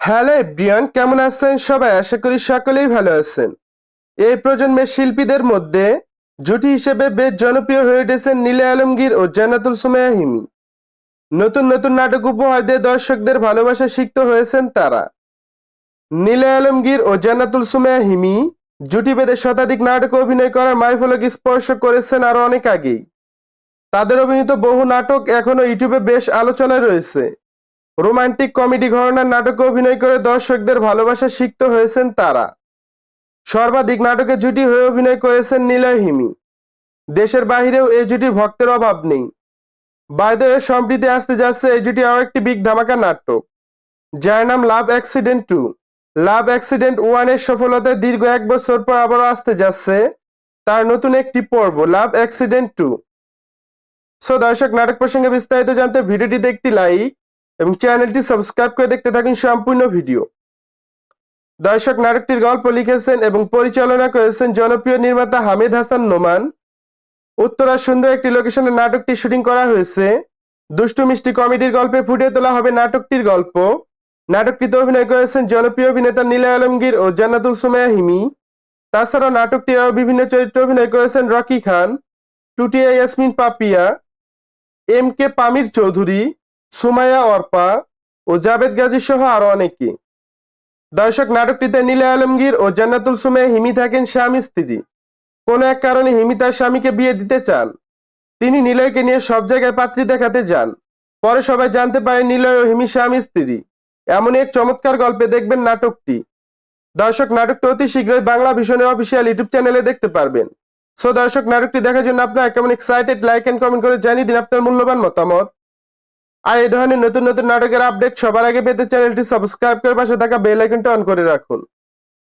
Hello everyone, কেমন আছেন সবাই? আশা করি সকলেই ভালো আছেন। এই প্রজন্মের শিল্পীদের মধ্যে জুটি হিসেবে বেশ জনপ্রিয় হয়ে উঠেছেন নীলা আলমগীর ও জান্নাতুল সুমাইয়া হিমি। নতুন নতুন নাটক উপহার দিয়ে দর্শকদের ভালোবাসা সিক্ত হয়েছেন তারা। নীলা আলমগীর ও জান্নাতুল সুমাইয়া হিমি জুটি বেঁধে শতাধিক নাটকে অভিনয় করার মাইলফলক স্পর্শ করেছেন আরো অনেক আগেই। তাদের অভিনীত বহু নাটক এখনো ইউটিউবে বেশ আলোচনায় রয়েছে। রোমান্টিক কমেডি ঘরানার নাটকে অভিনয় করে দর্শকদের ভালোবাসা সিক্ত হয়েছেন তারা। সর্বাধিক নাটকে জুটি হয়ে অভিনয় করেছেন নীলা হিমি। দেশের বাহিরেও এই জুটির ভক্তের অভাব নেই। বাই দ্য ওয়ে, সম্প্রতি আসতে যাচ্ছে এই জুটি আরও একটি বিগ ধামাকা নাটক, যার নাম লাভ অ্যাক্সিডেন্ট 2। লাভ অ্যাক্সিডেন্ট 1 এর সফলতায় দীর্ঘ 1 বছর পর আবারও আসতে যাচ্ছে তার নতুন একটি পর্ব, লাভ অ্যাক্সিডেন্ট 2। সো দর্শক, নাটক প্রসঙ্গে বিস্তারিত জানতে ভিডিওটিতে একটি লাইক এবং চ্যানেলটি সাবস্ক্রাইব করে দেখতে থাকুন সম্পূর্ণ ভিডিও। দর্শক, নাটকটির গল্প লিখেছেন এবং পরিচালনা করেছেন জনপ্রিয় নির্মাতা হামিদ হাসান নোমান। উত্তরার সুন্দর একটি লোকেশনে নাটকটি শুটিং করা হয়েছে। দুষ্টু মিষ্টি কমেডির গল্পে ফুটিয়ে তোলা হবে নাটকটির গল্প। নাটকটিতে অভিনয় করেছেন জনপ্রিয় অভিনেতা নীলা আলমগীর ও জান্নাতুল সুমাইয়া হিমি। তাছাড়াও নাটকটির আরও বিভিন্ন চরিত্রে অভিনয় করেছেন রকি খান, টুটিয়া ইয়াসমিন পাপিয়া, এম কে পামির চৌধুরী, সুমাইয়া অর্পা ও জাবেদ গাজী সহ আরো অনেকে। দর্শক, নাটকটিতে নীলা আলমগীর ও জান্নাতুল সুমাইয়া হিমি থাকেন স্বামী স্ত্রী। কোনো এক কারণে হিমি তার স্বামীকে বিয়ে দিতে চান। তিনি নিলয়কে নিয়ে সব জায়গায় পাত্রী দেখাতে যান। পরে সবাই জানতে পারে নিলয় ও হিমি স্বামী স্ত্রী। এমনই এক চমৎকার গল্পে দেখবেন নাটকটি। দর্শক, নাটকটি অতি শীঘ্রই বাংলা ভিশনের অফিসিয়াল ইউটিউব চ্যানেলে দেখতে পারবেন। সো দর্শক, নাটকটি দেখার জন্য আপনারা কেমন এক্সাইটেড, লাইক এন্ড কমেন্ট করে জানিয়ে দিন আপনার মূল্যবান মতামত। আর এই ধরনের নতুন নতুন নাটকের আপডেট সবার আগে পেতে চ্যানেলটি সাবস্ক্রাইব করে পাশে থাকা বেল আইকনটা অন করে রাখুন।